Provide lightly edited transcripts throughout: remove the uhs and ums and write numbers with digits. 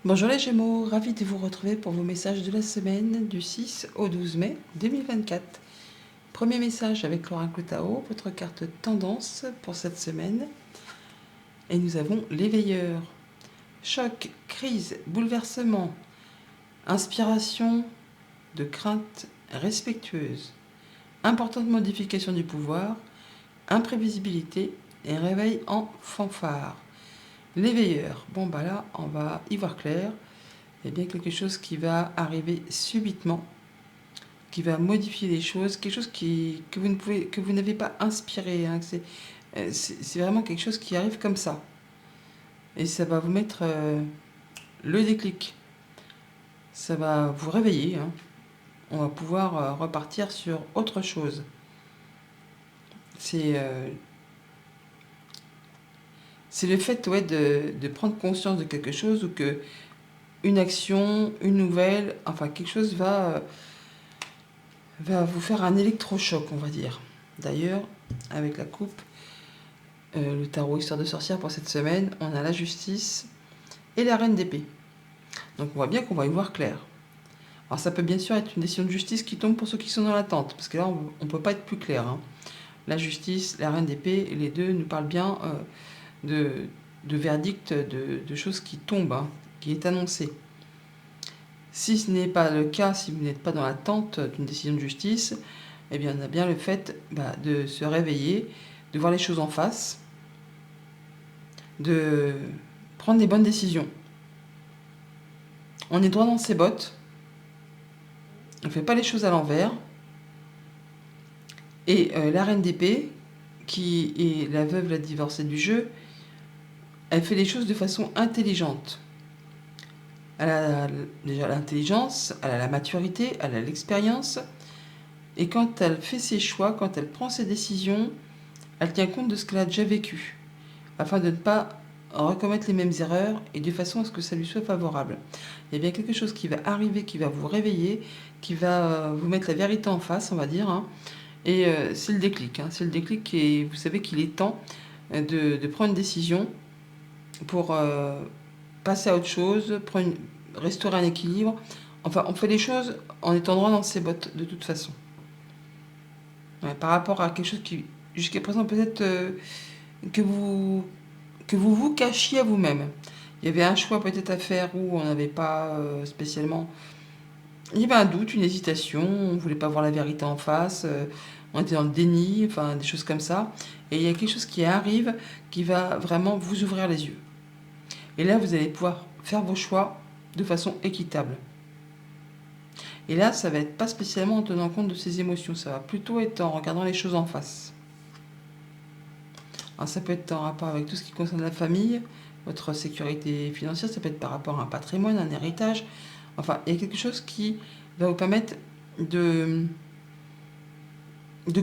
Bonjour les Gémeaux, ravi de vous retrouver pour vos messages de la semaine du 6 au 12 mai 2024. Premier message avec l'oracle Tao, votre carte tendance pour cette semaine. Et nous avons l'éveilleur. Choc, crise, bouleversement, inspiration de crainte respectueuse, importante modification du pouvoir, imprévisibilité et réveil en fanfare. L'éveilleur, bon bah là on va y voir clair. Il y a bien quelque chose qui va arriver subitement, qui va modifier les choses, quelque chose que vous n'avez pas inspiré. Hein, c'est vraiment quelque chose qui arrive comme ça. Et ça va vous mettre le déclic. Ça va vous réveiller. Hein. On va pouvoir repartir sur autre chose. C'est le fait de prendre conscience de quelque chose ou que une action, une nouvelle, enfin quelque chose va vous faire un électrochoc, on va dire. D'ailleurs, avec la coupe, le tarot Histoire de sorcière pour cette semaine, on a la justice et la reine d'épée. Donc on voit bien qu'on va y voir clair. Alors ça peut bien sûr être une décision de justice qui tombe pour ceux qui sont dans l'attente, parce que là on ne peut pas être plus clair. Hein. La justice, la reine d'épée, les deux nous parlent bien de verdict, de choses qui tombent, hein, qui est annoncé. Si ce n'est pas le cas, si vous n'êtes pas dans l'attente d'une décision de justice, eh bien, on a bien le fait de se réveiller, de voir les choses en face, de prendre des bonnes décisions. On est droit dans ses bottes, on ne fait pas les choses à l'envers. Et la reine d'épée, qui est la veuve, la divorcée du jeu, elle fait les choses de façon intelligente. Elle a déjà l'intelligence, elle a la maturité, elle a l'expérience. Et quand elle fait ses choix, quand elle prend ses décisions, elle tient compte de ce qu'elle a déjà vécu, afin de ne pas recommettre les mêmes erreurs et de façon à ce que ça lui soit favorable. Il y a bien quelque chose qui va arriver, qui va vous réveiller, qui va vous mettre la vérité en face, on va dire. Hein. Et c'est le déclic. Hein. C'est le déclic et vous savez qu'il est temps de prendre une décision pour passer à autre chose, restaurer un équilibre. Enfin, on fait les choses en étant droit dans ses bottes, de toute façon. Ouais, par rapport à quelque chose qui, jusqu'à présent, peut-être que vous cachiez à vous-même. Il y avait un choix peut-être à faire où on n'avait pas spécialement... Il y avait un doute, une hésitation, on ne voulait pas voir la vérité en face, on était dans le déni, enfin des choses comme ça. Et il y a quelque chose qui arrive qui va vraiment vous ouvrir les yeux. Et là, vous allez pouvoir faire vos choix de façon équitable. Et là, ça va être pas spécialement en tenant compte de ses émotions, ça va plutôt être en regardant les choses en face. Alors ça peut être en rapport avec tout ce qui concerne la famille, votre sécurité financière, ça peut être par rapport à un patrimoine, un héritage. Enfin, il y a quelque chose qui va vous permettre de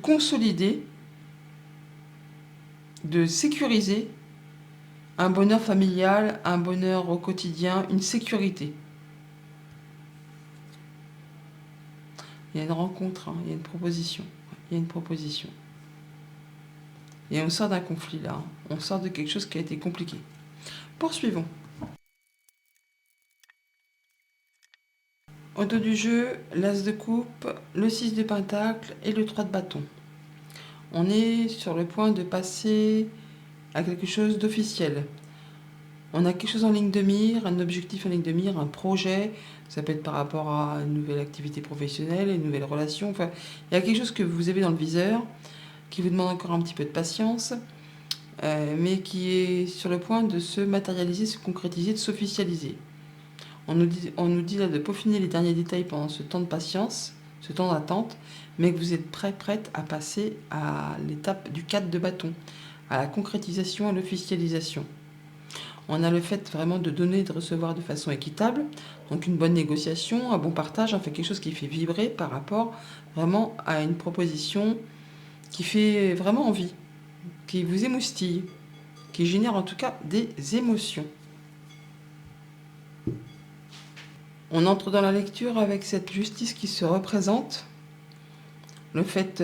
consolider, de sécuriser un bonheur familial, un bonheur au quotidien, une sécurité. Il y a une rencontre, hein, il y a une proposition. Il y a une proposition. Et on sort d'un conflit là, hein. On sort de quelque chose qui a été compliqué. Poursuivons. Au dos du jeu, l'as de coupe, le 6 de pentacle et le 3 de bâton. On est sur le point de passer à quelque chose d'officiel. On a quelque chose en ligne de mire, un objectif en ligne de mire, un projet. Ça peut être par rapport à une nouvelle activité professionnelle, une nouvelle relation. Enfin, il y a quelque chose que vous avez dans le viseur qui vous demande encore un petit peu de patience, mais qui est sur le point de se matérialiser, de se concrétiser, de s'officialiser. On nous dit là de peaufiner les derniers détails pendant ce temps de patience, ce temps d'attente, mais que vous êtes prête à passer à l'étape du 4 de bâton, à la concrétisation, à l'officialisation. On a le fait vraiment de donner et de recevoir de façon équitable, donc une bonne négociation, un bon partage, on fait quelque chose qui fait vibrer par rapport vraiment à une proposition qui fait vraiment envie, qui vous émoustille, qui génère en tout cas des émotions. On entre dans la lecture avec cette justice qui se représente, le fait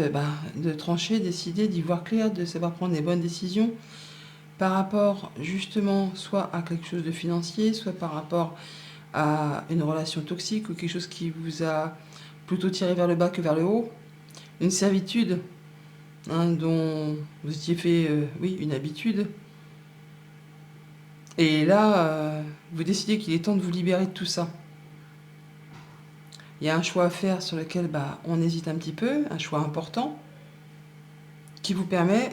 de trancher, décider, d'y voir clair, de savoir prendre les bonnes décisions, par rapport justement soit à quelque chose de financier, soit par rapport à une relation toxique ou quelque chose qui vous a plutôt tiré vers le bas que vers le haut, une servitude dont vous étiez fait, oui, une habitude. Et là, vous décidez qu'il est temps de vous libérer de tout ça. Il y a un choix à faire sur lequel on hésite un petit peu, un choix important, qui vous permet,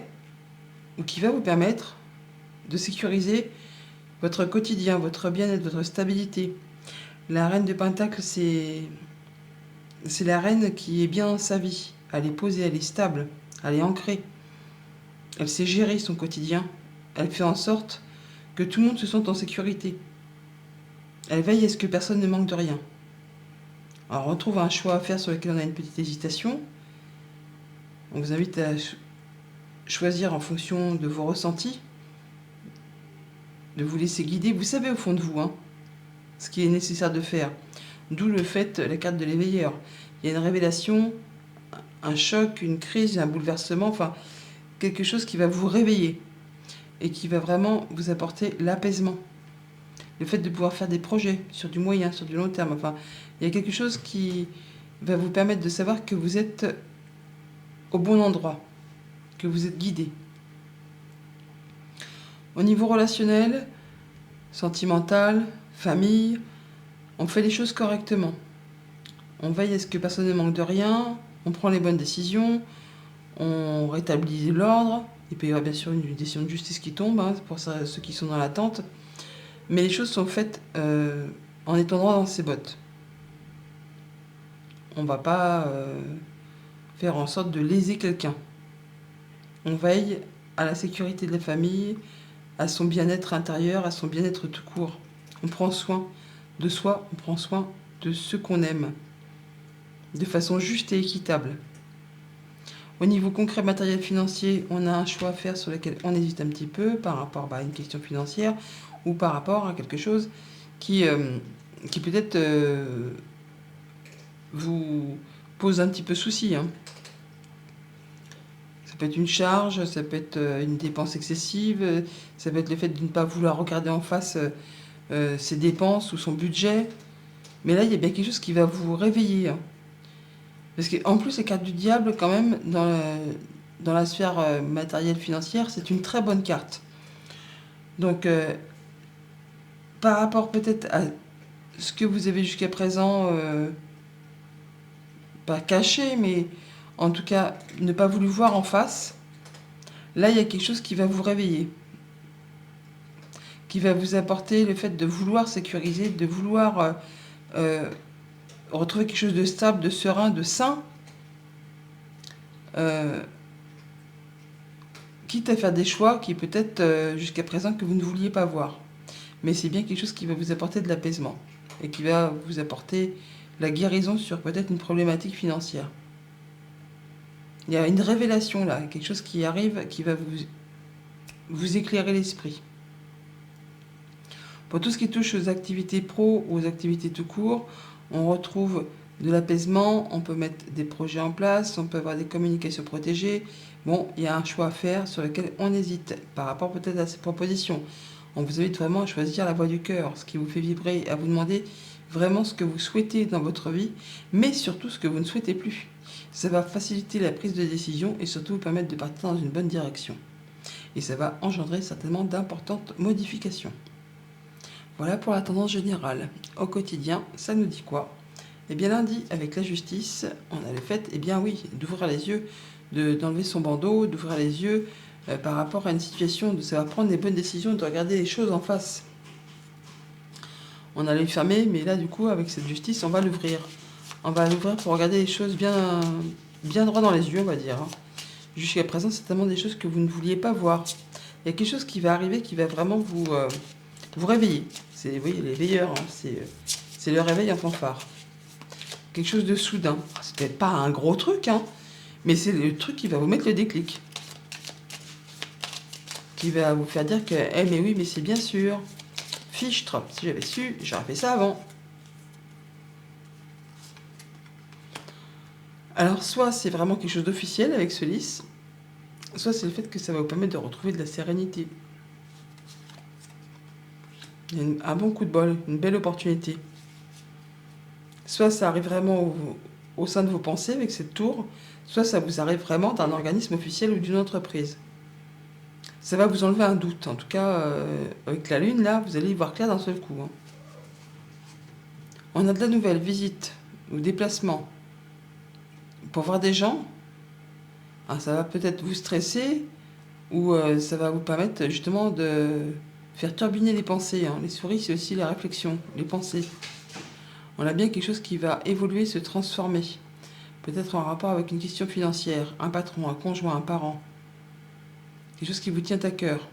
ou qui va vous permettre, de sécuriser votre quotidien, votre bien-être, votre stabilité. La reine de Pentacle, c'est la reine qui est bien dans sa vie. Elle est posée, elle est stable, elle est ancrée. Elle sait gérer son quotidien. Elle fait en sorte que tout le monde se sente en sécurité. Elle veille à ce que personne ne manque de rien. Alors on retrouve un choix à faire sur lequel on a une petite hésitation. On vous invite à choisir en fonction de vos ressentis, de vous laisser guider. Vous savez au fond de vous ce qui est nécessaire de faire. D'où le fait, la carte de l'éveilleur. Il y a une révélation, un choc, une crise, un bouleversement, enfin quelque chose qui va vous réveiller et qui va vraiment vous apporter l'apaisement. Le fait de pouvoir faire des projets sur du moyen, sur du long terme, enfin, il y a quelque chose qui va vous permettre de savoir que vous êtes au bon endroit, que vous êtes guidé. Au niveau relationnel, sentimental, famille, on fait les choses correctement. On veille à ce que personne ne manque de rien, on prend les bonnes décisions, on rétablit l'ordre. Il peut y avoir bien sûr une décision de justice qui tombe, pour ceux qui sont dans l'attente. Mais les choses sont faites en étant droit dans ses bottes. On ne va pas faire en sorte de léser quelqu'un. On veille à la sécurité de la famille, à son bien-être intérieur, à son bien-être tout court. On prend soin de soi, on prend soin de ceux qu'on aime, de façon juste et équitable. Au niveau concret, matériel, financier, on a un choix à faire sur lequel on hésite un petit peu par rapport à une question financière ou par rapport à quelque chose qui peut-être vous pose un petit peu souci. Ça peut être une charge, ça peut être une dépense excessive, ça peut être le fait de ne pas vouloir regarder en face ses dépenses ou son budget. Mais là, il y a bien quelque chose qui va vous réveiller. Parce qu'en plus, les cartes du diable, quand même, dans la sphère matérielle financière, c'est une très bonne carte. Donc, par rapport peut-être à ce que vous avez jusqu'à présent, pas caché, mais en tout cas, ne pas voulu voir en face, là, il y a quelque chose qui va vous réveiller, qui va vous apporter le fait de vouloir sécuriser, de vouloir retrouver quelque chose de stable, de serein, de sain, quitte à faire des choix qui peut-être jusqu'à présent que vous ne vouliez pas voir. Mais c'est bien quelque chose qui va vous apporter de l'apaisement et qui va vous apporter la guérison sur peut-être une problématique financière. Il y a une révélation là, quelque chose qui arrive qui va vous éclairer l'esprit. Pour tout ce qui touche aux activités pro ou aux activités tout court, on retrouve de l'apaisement, on peut mettre des projets en place, on peut avoir des communications protégées. Bon, il y a un choix à faire sur lequel on hésite par rapport peut-être à ces propositions. On vous invite vraiment à choisir la voie du cœur, ce qui vous fait vibrer, à vous demander vraiment ce que vous souhaitez dans votre vie, mais surtout ce que vous ne souhaitez plus. Ça va faciliter la prise de décision et surtout vous permettre de partir dans une bonne direction. Et ça va engendrer certainement d'importantes modifications. Voilà pour la tendance générale. Au quotidien, ça nous dit quoi? Eh bien lundi, avec la justice, on a le fait, eh bien oui, d'ouvrir les yeux, d'enlever son bandeau, d'ouvrir les yeux par rapport à une situation, de savoir prendre les bonnes décisions, de regarder les choses en face. On allait le fermer, mais là du coup, avec cette justice, on va l'ouvrir. On va l'ouvrir pour regarder les choses bien droit dans les yeux, on va dire. Jusqu'à présent, c'est tellement des choses que vous ne vouliez pas voir. Il y a quelque chose qui va arriver qui va vraiment vous réveiller. C'est, vous voyez, les veilleurs, c'est le réveil en fanfare. Quelque chose de soudain. C'est peut-être pas un gros truc, mais c'est le truc qui va vous mettre le déclic. Qui va vous faire dire que, mais oui, mais c'est bien sûr. Fichtre, si j'avais su, j'aurais fait ça avant. Alors, soit c'est vraiment quelque chose d'officiel avec ce lys, soit c'est le fait que ça va vous permettre de retrouver de la sérénité. un bon coup de bol, une belle opportunité. Soit ça arrive vraiment au sein de vos pensées avec cette tour, soit ça vous arrive vraiment d'un organisme officiel ou d'une entreprise. Ça va vous enlever un doute. En tout cas, avec la lune, là, vous allez y voir clair d'un seul coup. Hein. On a de la nouvelle visite ou déplacement pour voir des gens. Ah, ça va peut-être vous stresser ou ça va vous permettre justement de faire turbiner les pensées. Hein. Les souris, c'est aussi la réflexion, les pensées. On a bien quelque chose qui va évoluer, se transformer. Peut-être en rapport avec une question financière, un patron, un conjoint, un parent. Quelque chose qui vous tient à cœur,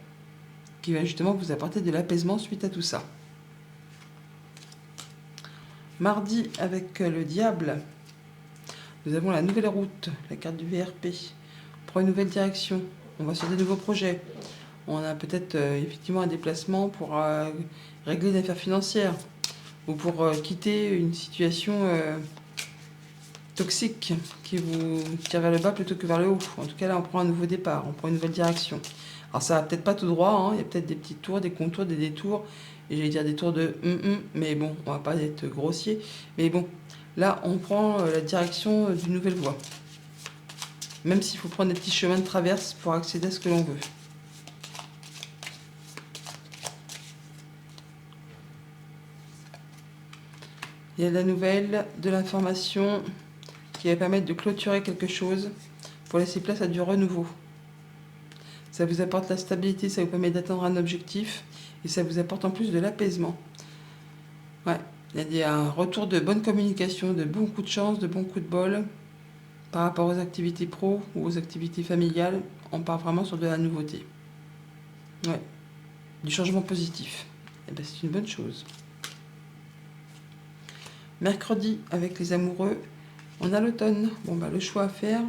qui va justement vous apporter de l'apaisement suite à tout ça. Mardi, avec le diable, nous avons la nouvelle route, la carte du VRP. On prend une nouvelle direction, on va sur des nouveaux projets. On a peut-être effectivement un déplacement pour régler des affaires financières ou pour quitter une situation toxique qui vous tire vers le bas plutôt que vers le haut. En tout cas, là, on prend un nouveau départ, on prend une nouvelle direction. Alors, ça va peut-être pas tout droit, hein. Il y a peut-être des petits tours, des contours, des détours. Et j'allais dire des tours de mais bon, on va pas être grossier. Mais bon, là, on prend la direction d'une nouvelle voie. Même s'il faut prendre des petits chemins de traverse pour accéder à ce que l'on veut. Il y a de la nouvelle, de l'information qui va permettre de clôturer quelque chose pour laisser place à du renouveau. Ça vous apporte la stabilité, ça vous permet d'atteindre un objectif et ça vous apporte en plus de l'apaisement. Ouais, il y a un retour de bonne communication, de bons coups de chance, de bons coups de bol par rapport aux activités pro ou aux activités familiales. On part vraiment sur de la nouveauté. Ouais, du changement positif. Et ben, c'est une bonne chose. Mercredi, avec les amoureux, on a l'automne. Bon, bah, le choix à faire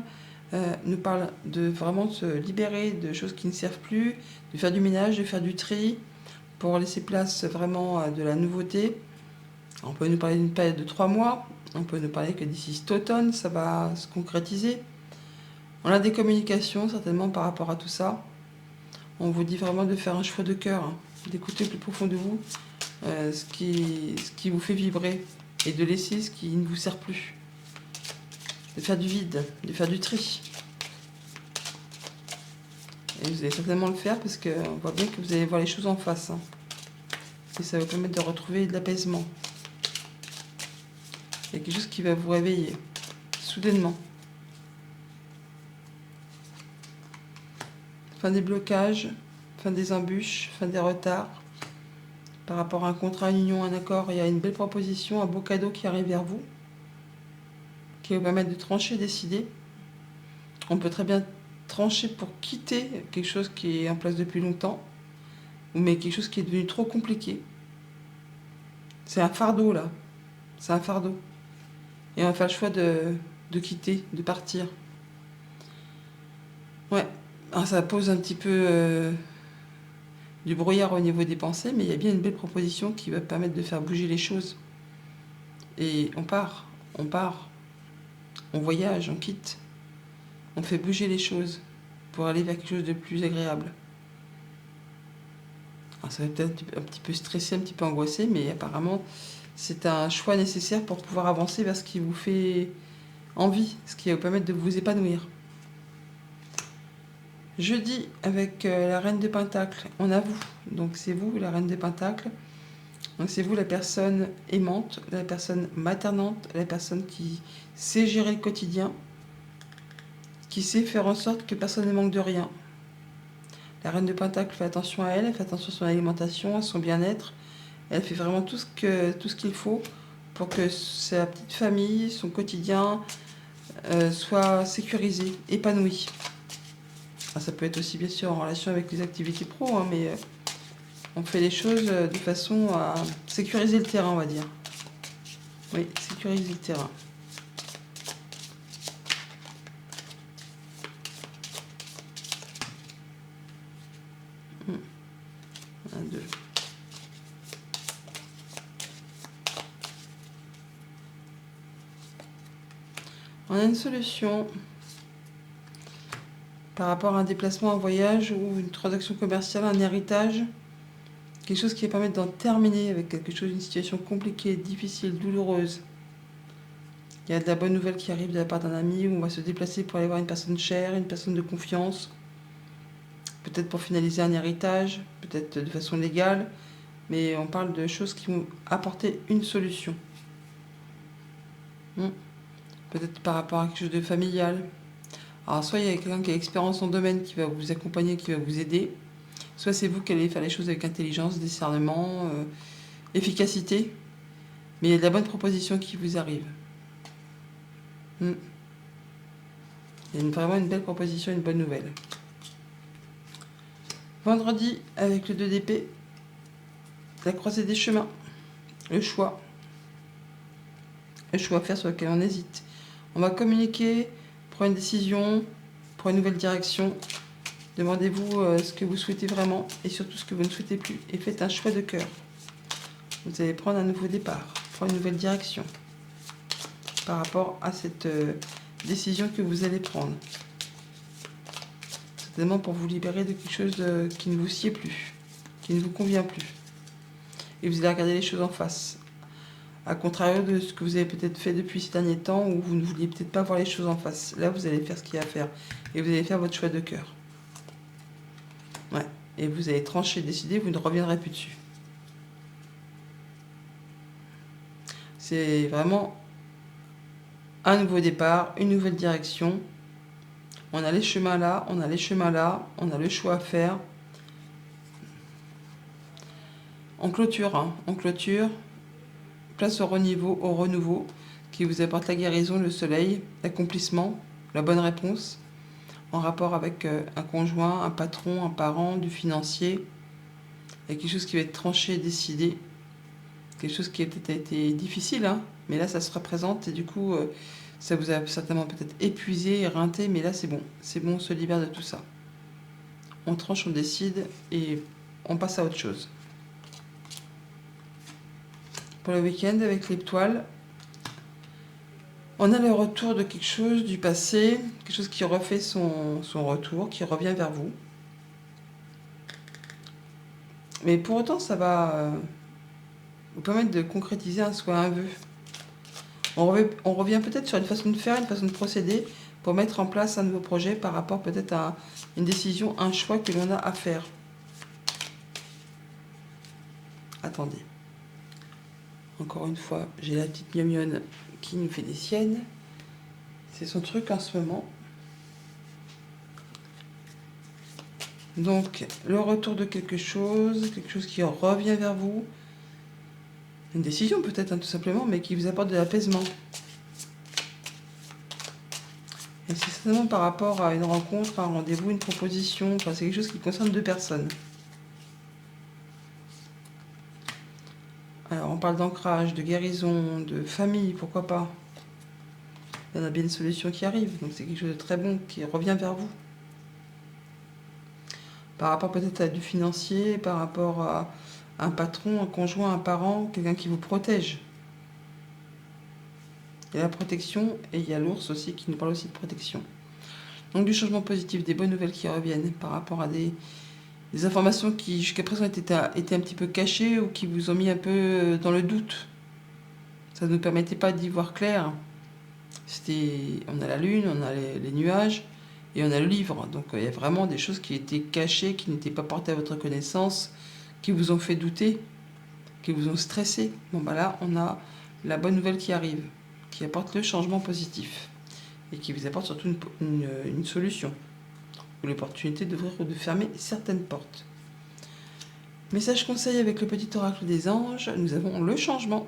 nous parle de vraiment se libérer de choses qui ne servent plus, de faire du ménage, de faire du tri, pour laisser place vraiment à de la nouveauté. On peut nous parler d'une période de 3 mois, on peut nous parler que d'ici cet automne, ça va se concrétiser. On a des communications certainement par rapport à tout ça. On vous dit vraiment de faire un choix de cœur, hein, d'écouter au plus profond de vous ce qui vous fait vibrer et de laisser ce qui ne vous sert plus. De faire du vide, de faire du tri. Et vous allez certainement le faire parce qu'on voit bien que vous allez voir les choses en face. Hein. Et ça va vous permettre de retrouver de l'apaisement. Il y a quelque chose qui va vous réveiller, soudainement. Fin des blocages, fin des embûches, fin des retards. Par rapport à un contrat, une union, un accord, il y a une belle proposition, un beau cadeau qui arrive vers vous, qui va vous permettre de trancher, décider. On peut très bien trancher pour quitter quelque chose qui est en place depuis longtemps, mais quelque chose qui est devenu trop compliqué. C'est un fardeau là, c'est un fardeau. Et on va faire le choix de quitter, de partir. Ouais, alors ça pose un petit peu du brouillard au niveau des pensées, mais il y a bien une belle proposition qui va permettre de faire bouger les choses. Et on part, on voyage, on quitte, on fait bouger les choses pour aller vers quelque chose de plus agréable. Alors ça va peut-être un petit peu stressé, un petit peu angoissé, mais apparemment c'est un choix nécessaire pour pouvoir avancer vers ce qui vous fait envie, ce qui va vous permettre de vous épanouir. Jeudi, avec la reine de Pentacle, on a vous. Donc c'est vous, la reine de Pentacle. Donc c'est vous la personne aimante, la personne maternante, la personne qui sait gérer le quotidien, qui sait faire en sorte que personne ne manque de rien. La reine de Pentacle fait attention à elle, elle fait attention à son alimentation, à son bien-être. Elle fait vraiment tout ce qu'il faut pour que sa petite famille, son quotidien soit sécurisé, épanoui. Enfin, ça peut être aussi bien sûr en relation avec les activités pro, hein, mais on fait les choses de façon à sécuriser le terrain, on va dire. Oui, sécuriser le terrain. Un, deux. On a une solution par rapport à un déplacement, un voyage ou une transaction commerciale, un héritage. quelque chose qui va permettre d'en terminer avec quelque chose, une situation compliquée, difficile, douloureuse. Il y a de la bonne nouvelle qui arrive de la part d'un ami, où on va se déplacer pour aller voir une personne chère, une personne de confiance, peut-être pour finaliser un héritage, peut-être de façon légale, mais on parle de choses qui vont apporter une solution. Peut-être par rapport à quelque chose de familial. Alors soit il y a quelqu'un qui a expérience en domaine qui va vous accompagner, qui va vous aider, soit c'est vous qui allez faire les choses avec intelligence, discernement, efficacité, mais il y a de la bonne proposition qui vous arrive. Il y a vraiment une belle proposition, une bonne nouvelle. Vendredi, avec le 2 d'épée, la croisée des chemins, le choix à faire sur lequel on hésite. On va communiquer, prendre une décision, prendre une nouvelle direction. Demandez-vous ce que vous souhaitez vraiment et surtout ce que vous ne souhaitez plus. Et faites un choix de cœur. Vous allez prendre un nouveau départ, prendre une nouvelle direction par rapport à cette décision que vous allez prendre. Certainement pour vous libérer de quelque chose qui ne vous sied plus, qui ne vous convient plus. Et vous allez regarder les choses en face. À contrario de ce que vous avez peut-être fait depuis ces derniers temps où vous ne vouliez peut-être pas voir les choses en face. Là, vous allez faire ce qu'il y a à faire. Et vous allez faire votre choix de cœur. Ouais. Et vous allez trancher, décider, vous ne reviendrez plus dessus. C'est vraiment un nouveau départ, une nouvelle direction. On a les chemins là, on a les chemins là, on a le choix à faire. On clôture, on clôture. Place au renouveau, qui vous apporte la guérison, le soleil, l'accomplissement, la bonne réponse, en rapport avec un conjoint, un patron, un parent, du financier. Il y a quelque chose qui va être tranché, décidé, quelque chose qui a peut-être été difficile, mais là ça se représente et du coup ça vous a certainement peut-être épuisé, éreinté, mais là c'est bon, on se libère de tout ça. On tranche, on décide et on passe à autre chose. Pour le week-end avec l'étoile, on a le retour de quelque chose du passé, quelque chose qui refait son retour, qui revient vers vous. Mais pour autant, ça va vous permettre de concrétiser un souhait, un vœu. On revient peut-être sur une façon de faire, une façon de procéder pour mettre en place un nouveau projet par rapport peut-être à une décision, un choix que l'on a à faire. Attendez. Encore une fois, j'ai la petite mignonne qui nous fait des siennes. C'est son truc en ce moment. Donc, le retour de quelque chose qui revient vers vous. Une décision peut-être, tout simplement, mais qui vous apporte de l'apaisement. Et c'est certainement par rapport à une rencontre, un rendez-vous, une proposition. Enfin, c'est quelque chose qui concerne deux personnes. Alors, on parle d'ancrage, de guérison, de famille, pourquoi pas. Il y en a bien une solution qui arrive, donc c'est quelque chose de très bon qui revient vers vous. Par rapport peut-être à du financier, par rapport à un patron, un conjoint, un parent, quelqu'un qui vous protège. Il y a la protection et il y a l'ours aussi qui nous parle aussi de protection. Donc du changement positif, des bonnes nouvelles qui reviennent par rapport à des informations qui jusqu'à présent étaient un petit peu cachées ou qui vous ont mis un peu dans le doute. Ça ne nous permettait pas d'y voir clair. On a la lune, on a les nuages et on a le livre. Donc il y a vraiment des choses qui étaient cachées, qui n'étaient pas portées à votre connaissance, qui vous ont fait douter, qui vous ont stressé. Bon bah là, on a la bonne nouvelle qui arrive, qui apporte le changement positif et qui vous apporte surtout une solution ou l'opportunité d'ouvrir ou de fermer certaines portes. Message conseil avec le petit oracle des anges, nous avons le changement.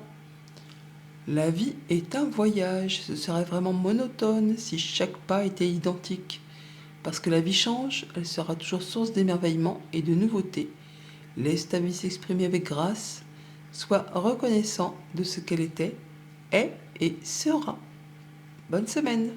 La vie est un voyage, ce serait vraiment monotone si chaque pas était identique. Parce que la vie change, elle sera toujours source d'émerveillement et de nouveautés. Laisse ta vie s'exprimer avec grâce, sois reconnaissant de ce qu'elle était, est et sera. Bonne semaine!